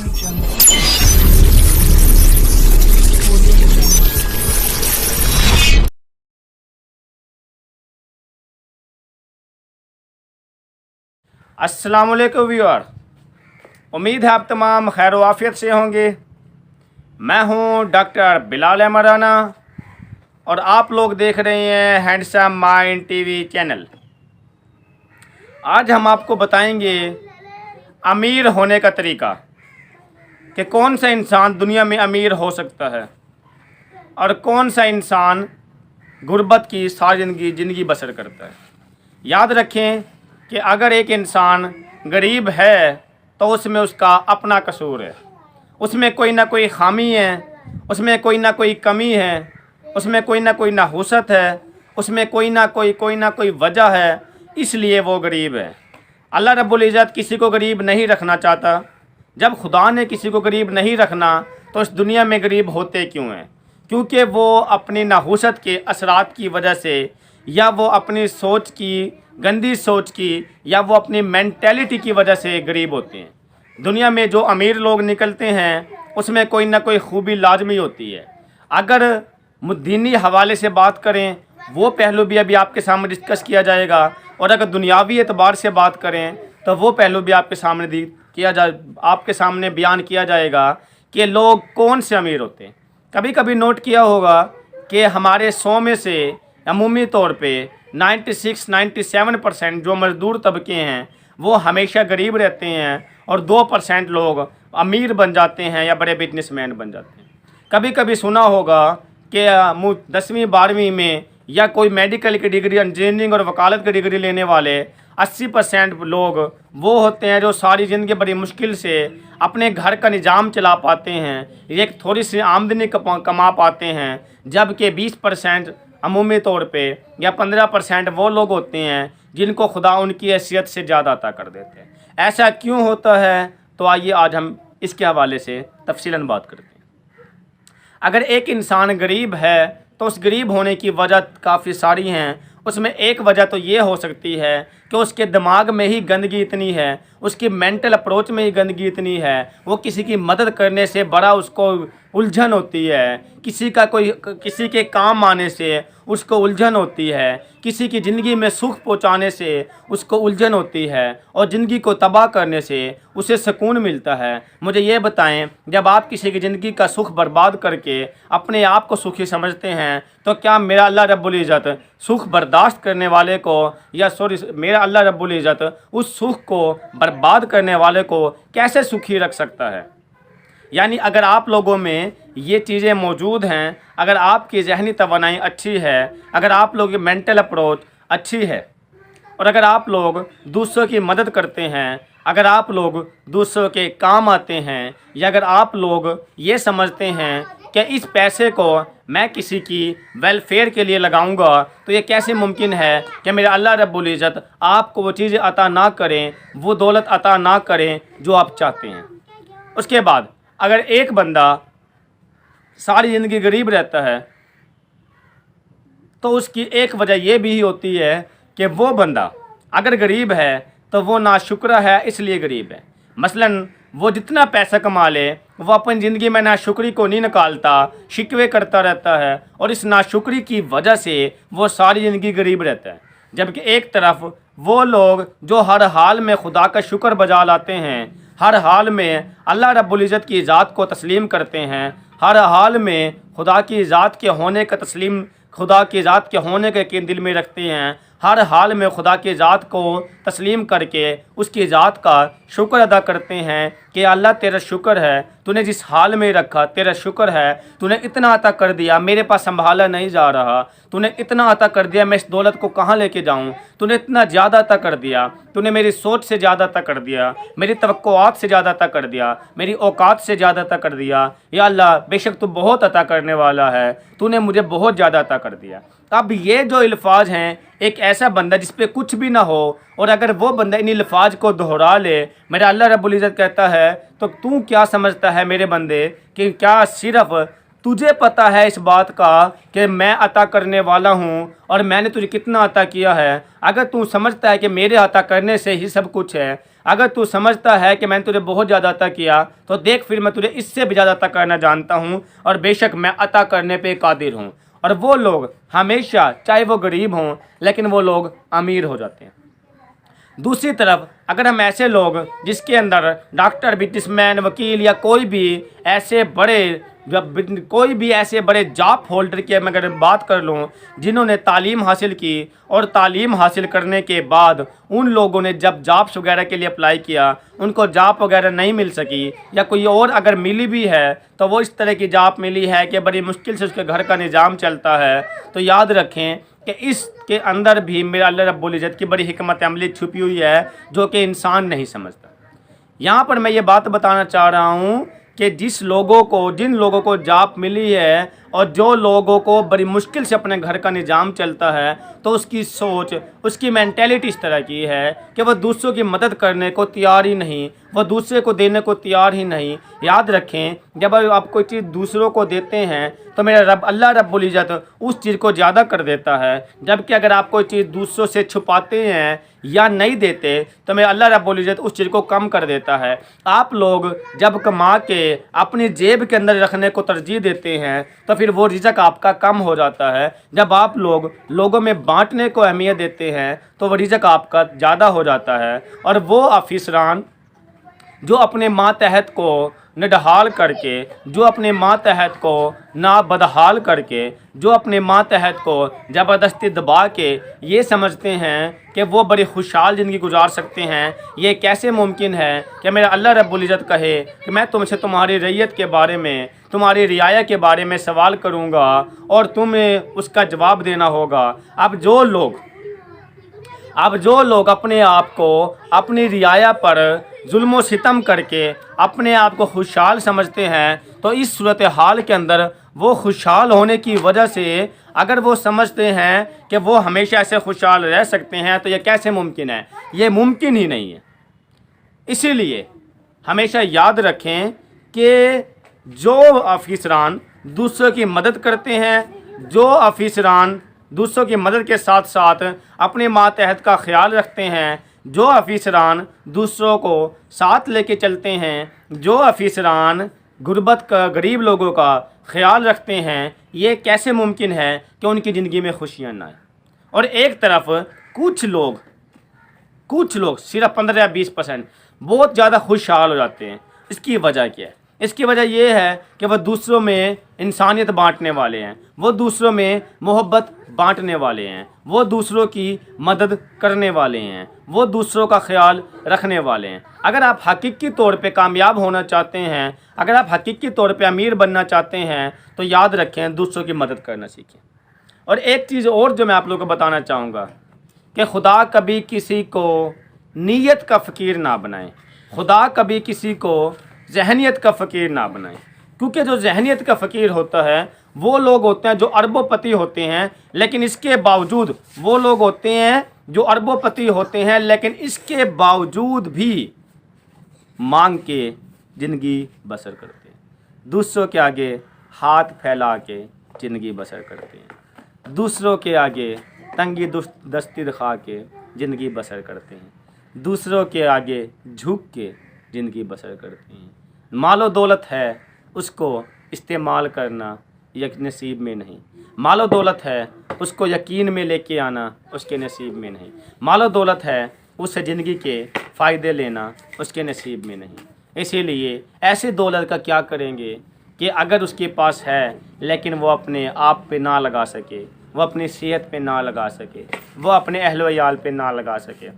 अस्सलामुअलैकुम व्यूअर, उम्मीद है आप तमाम खैर वाफियत से होंगे। मैं हूं डॉक्टर बिलाल अहमद राना और आप लोग देख रहे हैं हैंडसम माइंड टीवी चैनल। आज हम आपको बताएंगे अमीर होने का तरीका कि कौन सा इंसान दुनिया में अमीर हो सकता है और कौन सा इंसान गुर्बत की सारी ज़िंदगी बसर करता है। याद रखें कि अगर एक इंसान गरीब है तो उसमें उसका अपना कसूर है, उसमें कोई ना कोई खामी है, उसमें कोई ना कोई कमी है, उसमें कोई ना कोई नहुसत है, उसमें कोई ना कोई वजह है, इसलिए वो गरीब है। अल्लाह रब्बुल इज़्ज़त किसी को गरीब नहीं रखना चाहता। जब खुदा ने किसी को गरीब नहीं रखना तो इस दुनिया में गरीब होते क्यों हैं? क्योंकि वो अपनी नहुसत के असरात की वजह से, या वो अपनी सोच की गंदी सोच की, या वो अपनी मेंटेलिटी की वजह से गरीब होते हैं। दुनिया में जो अमीर लोग निकलते हैं उसमें कोई ना कोई खूबी लाजमी होती है। अगर दीनी हवाले से बात करें, वो पहलू भी अभी आपके सामने डिस्कस किया जाएगा, और अगर दुनियावी एतबार से बात करें तो वो पहलू भी आपके सामने बयान किया जाएगा कि लोग कौन से अमीर होते हैं। कभी कभी नोट किया होगा कि हमारे 100 में से अमूमी तौर पे 96-97% जो मज़दूर तबके हैं वो हमेशा गरीब रहते हैं और 2% लोग अमीर बन जाते हैं या बड़े बिजनेसमैन बन जाते हैं। कभी कभी सुना होगा कि 10वीं 12वीं में या कोई मेडिकल की डिग्री, इंजीनियरिंग और वकालत की डिग्री लेने वाले 80% लोग वो होते हैं जो सारी ज़िंदगी बड़ी मुश्किल से अपने घर का निज़ाम चला पाते हैं, एक थोड़ी सी आमदनी कमा पाते हैं, जबकि 20% अमूमी तौर पे या 15% वो लोग होते हैं जिनको खुदा उनकी हैसियत से ज़्यादा अता कर देते हैं। ऐसा क्यों होता है? तो आइए आज हम इसके हवाले से तफसीलन बात करते हैं। अगर एक इंसान गरीब है तो उस गरीब होने की वजह काफ़ी सारी हैं। उसमें एक वजह तो ये हो सकती है कि उसके दिमाग में ही गंदगी इतनी है, उसकी मेंटल अप्रोच में ही गंदगी इतनी है, वो किसी की मदद करने से बड़ा उसको उलझन होती है, किसी के काम आने से उसको उलझन होती है, किसी की ज़िंदगी में सुख पहुंचाने से उसको उलझन होती है, और ज़िंदगी को तबाह करने से उसे सुकून मिलता है। मुझे ये बताएं, जब आप किसी की ज़िंदगी का सुख बर्बाद करके अपने आप को सुखी समझते हैं तो क्या मेरा अल्लाह रब्बुल इज़्ज़त सुख बर्दाश्त करने वाले को, या मेरा अल्लाह रब्बुल इज़्ज़त उस सुख को बर्बाद करने वाले को कैसे सुखी रख सकता है? यानी अगर आप लोगों में ये चीज़ें मौजूद हैं, अगर आपकी ज़हनी तवानाई अच्छी है, अगर आप लोगों की मेंटल अप्रोच अच्छी है, और अगर आप लोग दूसरों की मदद करते हैं, अगर आप लोग दूसरों के काम आते हैं, या अगर आप लोग ये समझते हैं कि इस पैसे को मैं किसी की वेलफेयर के लिए लगाऊंगा, तो ये कैसे मुमकिन है कि मेरे अल्लाह रब्बुल इज़्ज़त आपको वो चीज़ें अता ना करें, वो दौलत अता ना करें जो आप चाहते हैं। उसके बाद अगर एक बंदा सारी ज़िंदगी गरीब रहता है तो उसकी एक वजह यह भी होती है कि वो बंदा अगर गरीब है तो वो नाशुक्र है, इसलिए गरीब है। मसलन वो जितना पैसा कमा ले वो अपनी ज़िंदगी में नाशुक्री को नहीं निकालता, शिकवे करता रहता है, और इस नाशुक्री की वजह से वो सारी ज़िंदगी गरीब रहता है। जबकि एक तरफ वो लोग जो हर हाल में खुदा का शुक्र बजा लाते हैं, हर हाल में अल्लाह रब्बुल इज़्ज़त की ज़ात को तस्लीम करते हैं, हर हाल में खुदा की ज़ात के होने का खुदा की ज़ात के होने के यकीन दिल में रखते हैं, हर हाल में खुदा की ज़ात को तस्लीम करके उसकी ज़ात का शुक्र अदा करते हैं कि अल्लाह तेरा शुक्र है, तूने जिस हाल में रखा तेरा शुक्र है, तूने इतना अता कर दिया, मेरे पास संभाला नहीं जा रहा, तूने इतना अता कर दिया, मैं इस दौलत को कहाँ लेके जाऊँ, तूने इतना ज़्यादा अता कर दिया, तूने मेरी सोच से ज़्यादा अता कर दिया, मेरी तवक्कुआत से ज़्यादा अता कर दिया, मेरी औकात से ज़्यादा अता कर दिया। या अल्लाह बेशक तू बहुत अता करने वाला है, तूने मुझे बहुत ज़्यादा अता कर दिया। अब ये जो अल्फाज हैं, एक ऐसा बंदा जिस पे कुछ भी ना हो, और अगर वो बंदा इन अल्फाज को दोहरा ले, मेरा अल्लाह रब्बुल इज़्ज़त कहता है तो तू क्या समझता है मेरे बंदे कि क्या सिर्फ तुझे पता है इस बात का कि मैं अता करने वाला हूँ और मैंने तुझे कितना अता किया है। अगर तू समझता है कि मेरे अता करने से ही सब कुछ है, अगर तू समझता है कि मैंने तुझे बहुत ज़्यादा अता किया, तो देख फिर मैं तुझे इससे भी ज़्यादा अता करना जानता हूँ और बेशक मैं अता करने पे कादिर हूँ। और वो लोग हमेशा, चाहे वो गरीब हों, लेकिन वो लोग अमीर हो जाते हैं। दूसरी तरफ अगर हम ऐसे लोग जिसके अंदर डॉक्टर, बिजनेसमैन, वकील या कोई भी ऐसे बड़े जॉब होल्डर की मैं अगर बात कर लूँ, जिन्होंने तालीम हासिल की और तालीम हासिल करने के बाद उन लोगों ने जब जॉब्स वगैरह के लिए अप्लाई किया, उनको जॉब वगैरह नहीं मिल सकी, या कोई और अगर मिली भी है तो वो इस तरह की जॉब मिली है कि बड़ी मुश्किल से उसके घर का निज़ाम चलता है, तो याद रखें कि इसके अंदर भी मेरा अल्लाह रब्बुल इज़्ज़त की बड़ी हिकमत अमली छुपी हुई है, जो कि इंसान नहीं समझता। यहाँ पर मैं ये बात बताना चाह रहा हूँ कि जिन लोगों को जॉब मिली है और जो लोगों को बड़ी मुश्किल से अपने घर का निज़ाम चलता है, तो उसकी सोच, उसकी मेंटेलिटी इस तरह की है कि वह दूसरों की मदद करने को तैयार ही नहीं, वह दूसरे को देने को तैयार ही नहीं। याद रखें, जब आप कोई चीज़ दूसरों को देते हैं तो मेरा रब अल्लाह रब्बुल इज़्ज़त उस चीज़ को ज़्यादा कर देता है, जबकि अगर आप कोई चीज़ दूसरों से छुपाते हैं या नहीं देते तो मेरा अल्लाह रब्बुल इज़्ज़त उस चीज़ को कम कर देता है। आप लोग जब कमा के अपनी जेब के अंदर रखने को तरजीह देते हैं तो फिर वो रिज़्क आपका कम हो जाता है। जब आप लोगों में बांटने को अहमियत देते हैं तो वो रिज़्क आपका ज़्यादा हो जाता है। और वो अफसरान जो अपने मातहत को निढहाल करके, जो अपने मातहत को नाबदहाल करके, जो अपने मातहत को ज़बरदस्ती दबा के ये समझते हैं कि वो बड़ी खुशहाल ज़िंदगी गुजार सकते हैं, ये कैसे मुमकिन है कि मेरा अल्लाह रब्बुल इज़्ज़त कहे कि मैं तुमसे तुम्हारी रैयत के बारे में, तुम्हारी रियाया के बारे में सवाल करूँगा और तुम्हें उसका जवाब देना होगा। अब जो लोग अपने आप को अपनी रियाया पर जुल्म व सितम करके अपने आप को खुशहाल समझते हैं, तो इस सूरत हाल के अंदर वो खुशहाल होने की वजह से अगर वो समझते हैं कि वो हमेशा ऐसे खुशहाल रह सकते हैं, तो ये कैसे मुमकिन है? ये मुमकिन ही नहीं है। इसीलिए हमेशा याद रखें कि जो अफसरान दूसरों की मदद करते हैं, जो अफसरान दूसरों की मदद के साथ साथ अपने मातहत का ख्याल रखते हैं, जो अफसरान दूसरों को साथ लेके चलते हैं, जो अफसरान गुर्बत का, गरीब लोगों का ख्याल रखते हैं, ये कैसे मुमकिन है कि उनकी ज़िंदगी में खुशियाँ ना आए? और एक तरफ कुछ लोग सिर्फ 15 या 20% बहुत ज़्यादा खुशहाल हो जाते हैं। इसकी वजह क्या है? इसकी वजह यह है कि वह दूसरों में इंसानियत बांटने वाले हैं, वो दूसरों में मोहब्बत बांटने वाले हैं, वो दूसरों की मदद करने वाले हैं, वो दूसरों का ख्याल रखने वाले हैं। अगर आप हकीकी तौर पे कामयाब होना चाहते हैं, अगर आप हकीकी तौर पे अमीर बनना चाहते हैं, तो याद रखें दूसरों की मदद करना सीखें। और एक चीज़ और जो मैं आप लोगों को बताना चाहूँगा कि खुदा कभी किसी को नीयत का फ़कीर ना बनाए, खुदा कभी किसी को जहनियत का फ़कीर ना बनाए। क्योंकि जो जहनियत का फ़कीर होता है वो लोग होते हैं जो अरबोपति होते हैं, लेकिन इसके बावजूद वो लोग होते हैं जो अरबोपति होते हैं, लेकिन इसके बावजूद भी मांग के ज़िंदगी बसर करते हैं, दूसरों के आगे हाथ फैला के ज़िंदगी बसर करते हैं, दूसरों के आगे तंगी दस्ती दिखा के ज़िंदगी बसर करते हैं, दूसरों के आगे झुक के ज़िंदगी बसर करते हैं। मालो दौलत है उसको इस्तेमाल करना यक नसीब में नहीं, मालो दौलत है उसको यकीन में लेके आना उसके नसीब में नहीं, मालो दौलत है उससे ज़िंदगी के फ़ायदे लेना उसके नसीब में नहीं। इसीलिए ऐसे दौलत का क्या करेंगे कि अगर उसके पास है लेकिन वो अपने आप पे ना लगा सके, वो अपनी सेहत पे ना लगा सके, वो अपने अहलो याल पे ना लगा सके,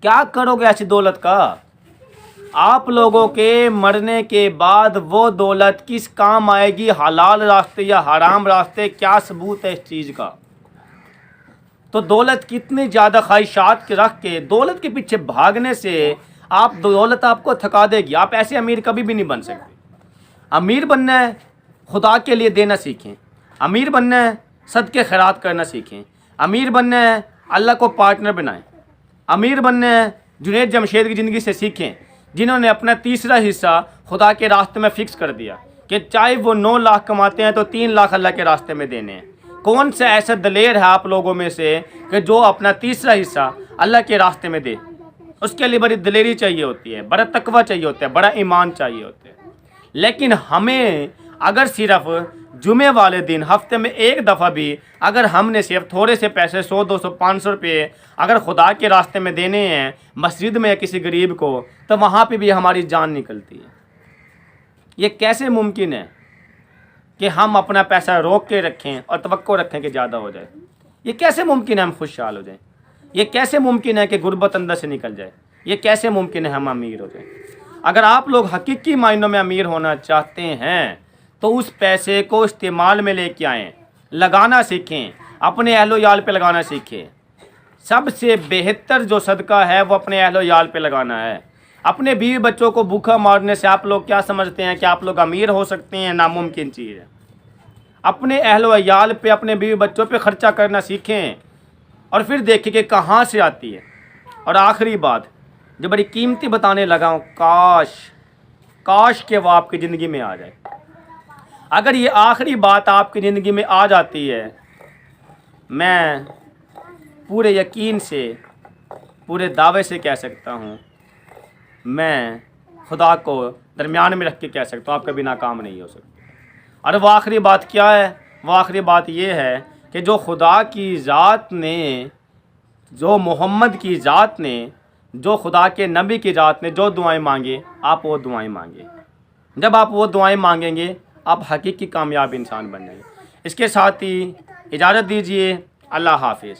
क्या करोगे ऐसी दौलत का? आप लोगों के मरने के बाद वो दौलत किस काम आएगी? हलाल रास्ते या हराम रास्ते? क्या सबूत है इस चीज़ का? तो दौलत कितनी ज़्यादा ख्वाहिशात के रख के दौलत के पीछे भागने से आप दौलत आपको थका देगी। आप ऐसे अमीर कभी भी नहीं बन सकते। अमीर बनना है खुदा के लिए देना सीखें, अमीर बनना है सदके खैरात करना सीखें, अमीर बनना है अल्लाह को पार्टनर बनाएं, अमीर बनना है जुनैद जमशेद की ज़िंदगी से सीखें, जिन्होंने अपना तीसरा हिस्सा खुदा के रास्ते में फ़िक्स कर दिया कि चाहे वो 9 लाख कमाते हैं तो 3 लाख अल्लाह के रास्ते में देने हैं। कौन सा ऐसा दलेर है आप लोगों में से कि जो अपना तीसरा हिस्सा अल्लाह के रास्ते में दे? उसके लिए बड़ी दलेरी चाहिए होती है, बड़ा तकवा चाहिए होता है, बड़ा ईमान चाहिए होता है। लेकिन हमें अगर सिर्फ जुमे वाले दिन हफ्ते में एक दफ़ा भी अगर हमने सिर्फ थोड़े से पैसे 100, 200, 500 रुपये अगर खुदा के रास्ते में देने हैं मस्जिद में या किसी गरीब को, तो वहाँ पे भी हमारी जान निकलती है। ये कैसे मुमकिन है कि हम अपना पैसा रोक के रखें और तवक्को रखें कि ज़्यादा हो जाए? ये कैसे मुमकिन है हम खुशहाल हो जाएं? ये कैसे मुमकिन है कि गुर्बत अंदर से निकल जाए? ये कैसे मुमकिन है हम अमीर हो जाएं? अगर आप लोग हकीकी मायनों में अमीर होना चाहते हैं तो उस पैसे को इस्तेमाल में लेके आएँ, लगाना सीखें, अपने अहलो याल पे लगाना सीखें। सबसे बेहतर जो सदका है वो अपने अहलो याल पे लगाना है। अपने बीवी बच्चों को भूखा मारने से आप लोग क्या समझते हैं कि आप लोग अमीर हो सकते हैं? नामुमकिन चीज़ है। अपने अहलो याल पे, अपने बीवी बच्चों पे ख़र्चा करना सीखें और फिर देखें कि कहाँ से आती है। और आखिरी बात जो बड़ी कीमती बताने लगा हूँ, काश के वो आपकी ज़िंदगी में आ जाए। अगर ये आखिरी बात आपकी ज़िंदगी में आ जाती है, मैं पूरे यकीन से, पूरे दावे से कह सकता हूँ, मैं खुदा को दरमियान में रख के कह सकता हूँ, आप कभी नाकाम नहीं हो सकते। और वो आखिरी बात क्या है? वो आखिरी बात ये है कि जो खुदा की ज़ात ने, जो मोहम्मद की ज़ात ने, जो खुदा के नबी की ज़ात ने जो दुआएं मांगे, आप वो दुआएं मांगे। जब आप वो दुआएं मांगेंगे आप हकीकी कामयाब इंसान बन जाएंगे। इसके साथ ही इजाज़त दीजिए। अल्लाह हाफिज़।